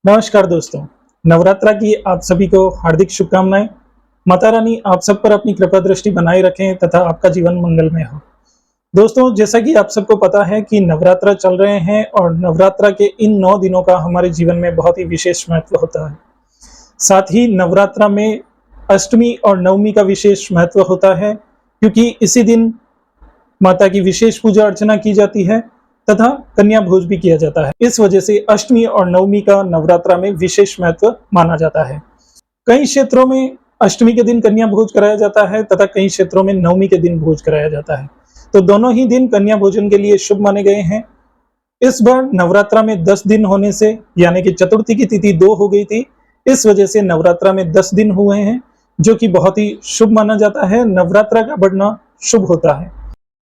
नमस्कार दोस्तों, नवरात्रा की आप सभी को हार्दिक शुभकामनाएं। माता रानी आप सब पर अपनी कृपा दृष्टि बनाए रखें तथा आपका जीवन मंगलमय हो। दोस्तों, जैसा कि आप सबको पता है कि नवरात्रा चल रहे हैं और नवरात्रा के इन 9 दिनों का हमारे जीवन में बहुत ही विशेष महत्व होता है। साथ ही नवरात्रा में अष्टमी और नवमी का विशेष महत्व होता है, क्योंकि इसी दिन माता की विशेष पूजा अर्चना की जाती है तथा कन्या भोज भी किया जाता है। इस वजह से अष्टमी और नवमी का नवरात्रा में विशेष महत्व माना जाता है। कई क्षेत्रों में अष्टमी के दिन कन्या भोज कराया जाता है तथा कई क्षेत्रों में नवमी के दिन भोज कराया जाता है। तो दोनों ही दिन कन्या भोजन के लिए शुभ माने गए हैं। इस बार नवरात्रा में 10 दिन होने से, यानी कि चतुर्थी की तिथि 2 हो गई थी, इस वजह से नवरात्रा में 10 दिन हुए हैं, जो कि बहुत ही शुभ माना जाता है। नवरात्रा का बढ़ना शुभ होता है।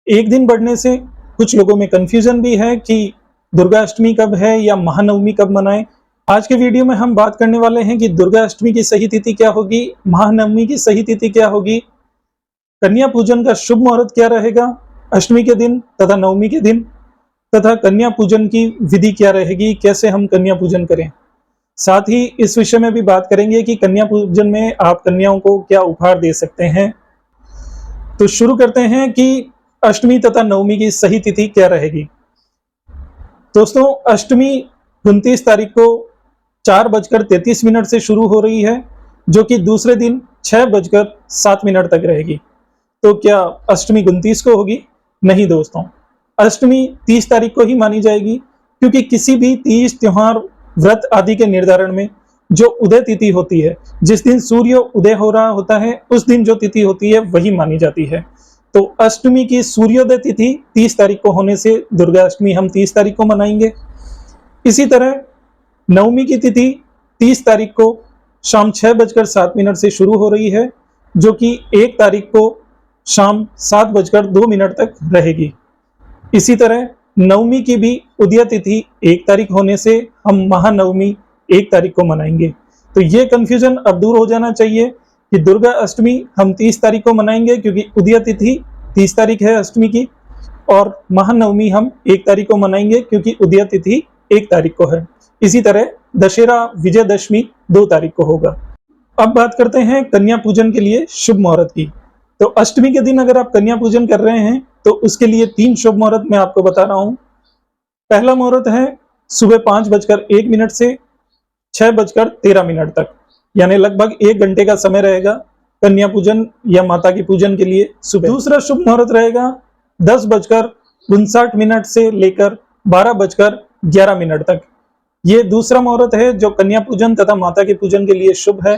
एक दिन बढ़ने से कुछ लोगों में कंफ्यूजन भी है कि दुर्गा अष्टमी कब है या महानवमी कब मनाएं। आज के वीडियो में हम बात करने वाले हैं कि दुर्गा अष्टमी की सही तिथि क्या होगी, महानवमी की सही तिथि क्या होगी, कन्या पूजन का शुभ मुहूर्त क्या रहेगा अष्टमी के दिन तथा नवमी के दिन, तथा कन्या पूजन की विधि क्या रहेगी, कैसे हम कन्या पूजन करें। साथ ही इस विषय में भी बात करेंगे कि कन्या पूजन में आप कन्याओं को क्या उपहार दे सकते हैं। तो शुरू करते हैं कि अष्टमी तथा नवमी की सही तिथि क्या रहेगी। दोस्तों, अष्टमी 29 तारीख को 4:33 से शुरू हो रही है, जो कि दूसरे दिन 6:07 तक रहेगी। तो क्या अष्टमी 29 को होगी? नहीं दोस्तों, अष्टमी 30 तारीख को ही मानी जाएगी, क्योंकि किसी भी तीज, त्योहार, व्रत आदि के निर्धारण में जो उदय तिथि होती है, जिस दिन सूर्य उदय हो रहा होता है, उस दिन जो तिथि होती है वही मानी जाती है। तो अष्टमी की सूर्योदय तिथि 30 तारीख को होने से दुर्गा अष्टमी हम 30 तारीख को मनाएंगे। इसी तरह नवमी की तिथि 30 तारीख को शाम 6:07 से शुरू हो रही है, जो कि 1 तारीख को शाम 7:02 तक रहेगी। इसी तरह नवमी की भी उदय तिथि 1 तारीख होने से हम महानवमी 1 तारीख को मनाएंगे। तो ये कंफ्यूजन अब दूर हो जाना चाहिए कि दुर्गा अष्टमी हम 30 तारीख को मनाएंगे, क्योंकि उदय तिथि 30 तारीख है अष्टमी की, और महानवमी हम 1 तारीख को मनाएंगे, क्योंकि उदय तिथि 1 तारीख को है। इसी तरह दशहरा, विजयदशमी 2 तारीख को होगा। अब बात करते हैं कन्या पूजन के लिए शुभ मुहूर्त की। तो अष्टमी के दिन अगर आप कन्या पूजन कर रहे हैं तो उसके लिए 3 शुभ मुहूर्त मैं आपको बता रहा हूं। पहला मुहूर्त है सुबह 5:01 से 6:13 तक, यानी लगभग 1 घंटे का समय रहेगा कन्या पूजन या माता की पूजन के लिए सुबह। दूसरा शुभ मुहूर्त रहेगा 10:59 से लेकर 12:11 तक। ये दूसरा मुहूर्त है जो कन्या पूजन तथा माता के पूजन के लिए शुभ है।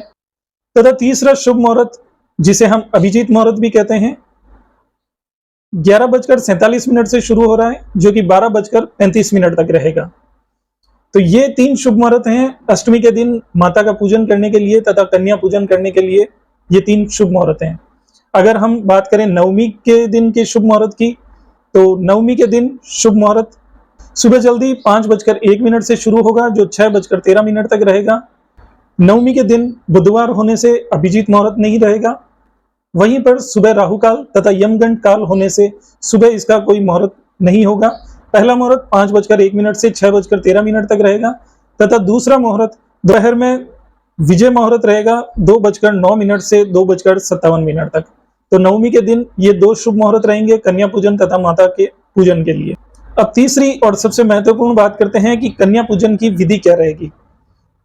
तथा तीसरा शुभ मुहूर्त, जिसे हम अभिजीत मुहूर्त भी कहते हैं, 11:47 से शुरू हो रहा है, जो कि 12:35 तक रहेगा। तो ये 3 शुभ मुहूर्त हैं अष्टमी के दिन माता का पूजन करने के लिए तथा कन्या पूजन करने के लिए। ये 3 शुभ मुहूर्त हैं। अगर हम बात करें नवमी के दिन के शुभ मुहूर्त की, तो नवमी के दिन शुभ मुहूर्त सुबह जल्दी 5:01 से शुरू होगा, जो 6:13 तक रहेगा। नवमी के दिन बुधवार होने से अभिजीत मुहूर्त नहीं रहेगा। वहीं पर सुबह राहु काल तथा यमगंड काल होने से सुबह इसका कोई मुहूर्त नहीं होगा। पहला मुहूर्त 5:01 से 6:13 तक रहेगा, तथा दूसरा मुहूर्त दोपहर में विजय मुहूर्त रहेगा 2:09 से 2:57 तक। तो नवमी के दिन ये 2 शुभ मुहूर्त रहेंगे कन्या पूजन तथा माता के पूजन के लिए। अब तीसरी और सबसे महत्वपूर्ण बात करते हैं कि कन्या पूजन की विधि क्या रहेगी।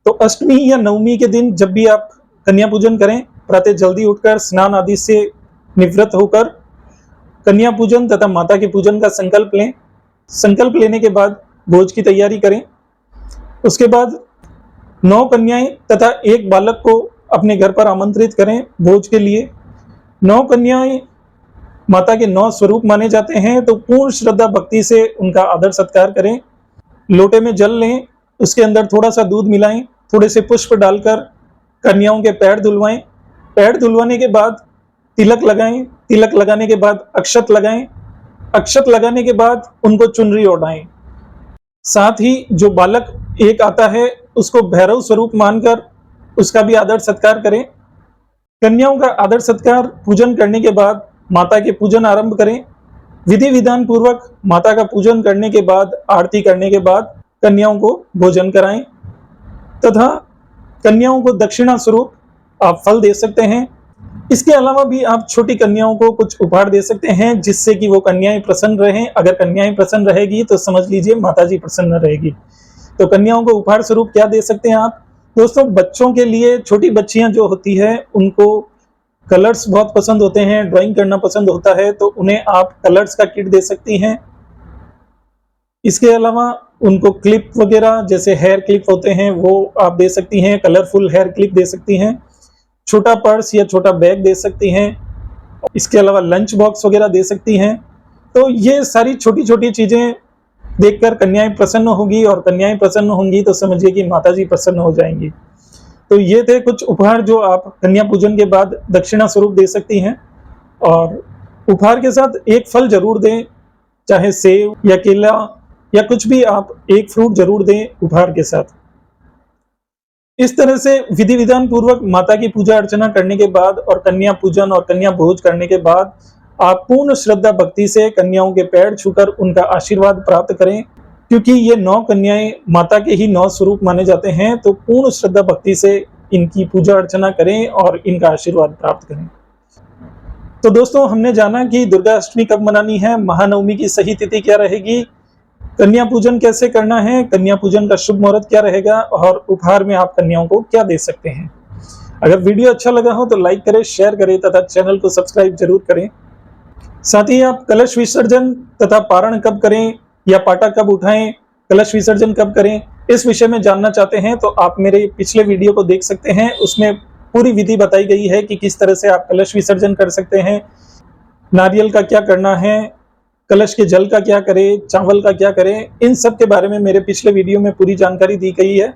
तो अष्टमी या नवमी के दिन जब भी आप कन्या पूजन करें, प्रातः जल्दी उठकर स्नान आदि से निवृत्त होकर कन्या पूजन तथा माता के पूजन का संकल्प लें। संकल्प लेने के बाद भोज की तैयारी करें। उसके बाद 9 कन्याएं तथा 1 बालक को अपने घर पर आमंत्रित करें भोज के लिए। 9 कन्याएं माता के 9 स्वरूप माने जाते हैं, तो पूर्ण श्रद्धा भक्ति से उनका आदर सत्कार करें। लोटे में जल लें, उसके अंदर थोड़ा सा दूध मिलाएं, थोड़े से पुष्प डालकर कन्याओं के पैर धुलवाएं। पैर धुलवाने के बाद तिलक लगाएं। तिलक लगाने के बाद अक्षत लगाएं। अक्षत लगाने के बाद उनको चुनरी ओढ़ाएं। साथ ही जो बालक एक आता है उसको भैरव स्वरूप मानकर उसका भी आदर सत्कार करें। कन्याओं का आदर सत्कार पूजन करने के बाद माता के पूजन आरंभ करें। विधि विधान पूर्वक माता का पूजन करने के बाद, आरती करने के बाद कन्याओं को भोजन कराएं तथा कन्याओं को दक्षिणा स्वरूप आप फल दे सकते हैं। इसके अलावा भी आप छोटी कन्याओं को कुछ उपहार दे सकते हैं जिससे कि वो कन्याएं प्रसन्न रहें। अगर कन्याएं प्रसन्न रहेगी तो समझ लीजिए माताजी प्रसन्न रहेगी। तो कन्याओं को उपहार स्वरूप क्या दे सकते हैं आप? दोस्तों, बच्चों के लिए, छोटी बच्चियां जो होती है उनको कलर्स बहुत पसंद होते हैं, ड्राइंग करना पसंद होता है, तो उन्हें आप कलर्स का किट दे सकती हैं। इसके अलावा उनको क्लिप वगैरह, जैसे हेयर क्लिप होते हैं, वो आप दे सकती हैं, कलरफुल हेयर क्लिप दे सकती हैं। छोटा पर्स या छोटा बैग दे सकती हैं। इसके अलावा लंच बॉक्स वगैरह दे सकती हैं। तो ये सारी छोटी छोटी चीजें देखकर कन्याएं प्रसन्न होगी, और कन्याएं प्रसन्न होंगी तो समझिए कि माताजी प्रसन्न हो जाएंगी। तो ये थे कुछ उपहार जो आप कन्या पूजन के बाद दक्षिणा स्वरूप दे सकती हैं। और उपहार के साथ एक फल जरूर दें, चाहे सेब या केला या कुछ भी, आप एक फ्रूट जरूर दें उपहार के साथ। इस तरह से विधि विधान पूर्वक माता की पूजा अर्चना करने के बाद और कन्या पूजन और कन्या भोज करने के बाद आप पूर्ण श्रद्धा भक्ति से कन्याओं के पैर छूकर उनका आशीर्वाद प्राप्त करें, क्योंकि ये 9 कन्याएं माता के ही 9 स्वरूप माने जाते हैं। तो पूर्ण श्रद्धा भक्ति से इनकी पूजा अर्चना करें और इनका आशीर्वाद प्राप्त करें। तो दोस्तों, हमने जाना कि दुर्गा अष्टमी कब मनानी है, महानवमी की सही तिथि क्या रहेगी, कन्या पूजन कैसे करना है, कन्या पूजन का शुभ मुहूर्त क्या रहेगा, और उपहार में आप कन्याओं को क्या दे सकते हैं। अगर वीडियो अच्छा लगा हो तो लाइक करें, शेयर करें तथा चैनल को सब्सक्राइब जरूर करें। साथ ही आप कलश विसर्जन तथा पारण कब करें या पाटा कब उठाएं, कलश विसर्जन कब करें, इस विषय में जानना चाहते हैं तो आप मेरे पिछले वीडियो को देख सकते हैं। उसमें पूरी विधि बताई गई है कि किस तरह से आप कलश विसर्जन कर सकते हैं, नारियल का क्या करना है, कलश के जल का क्या करें, चावल का क्या करें, इन सब के बारे में मेरे पिछले वीडियो में पूरी जानकारी दी गई है।